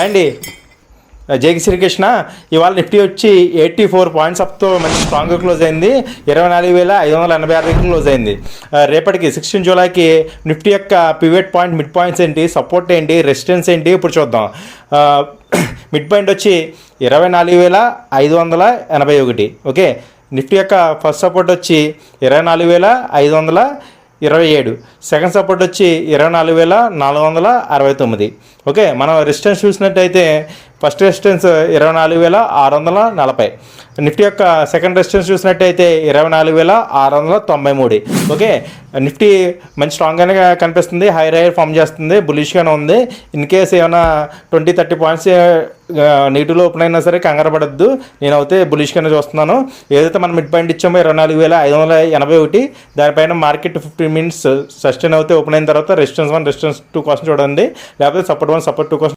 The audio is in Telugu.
అండి జేకి శ్రీకృష్ణ. ఇవాళ నిఫ్టీ వచ్చి 84 పాయింట్స్ అప్తో మంచి స్ట్రాంగ్గా క్లోజ్ అయింది. 24,586 క్లోజ్ అయింది. రేపటికి 16 జూలైకి నిఫ్టీ యొక్క పివట్ పాయింట్, మిడ్ పాయింట్స్ ఏంటి, సపోర్ట్ ఏంటి, రెసిస్టెన్స్ ఏంటి ఇప్పుడు చూద్దాం. మిడ్ పాయింట్ వచ్చి 24,581. ఓకే, నిఫ్టీ యొక్క ఫస్ట్ సపోర్ట్ వచ్చి 24,527. సెకండ్ సపోర్ట్ వచ్చి 24,469. ఓకే, మనం రెసిస్టెన్స్ చూసినట్టయితే ఫస్ట్ రెసిస్టెన్స్ 24,640. నిఫ్టీ యొక్క సెకండ్ రెసిస్టెన్స్ చూసినట్టయితే 24,693. ఓకే, నిఫ్టీ మంచి స్ట్రాంగ్గానే కనిపిస్తుంది, హైయర్ ఫామ్ చేస్తుంది, బులిష్గానే ఉంది. ఇన్ కేస్ ఏమైనా 20-30 పాయింట్స్ నీటిలో ఓపెన్ అయినా సరే కంగారు పడద్దు, నేనైతే బులిష్గానే చూస్తున్నాను. ఏదైతే మనం మిడ్ పాయింట్ ఇచ్చామో 24,581, దానిపైన మార్కెట్ 15 మినిట్స్ సస్టైన్ అవుతే ఓపెన్ అయిన తర్వాత రెసిస్టెన్స్ 1, రెసిస్టెన్స్ 2 కోసం చూడండి, లేకపోతే సపోర్ట్ 1, సపోర్ట్ 2 కోసం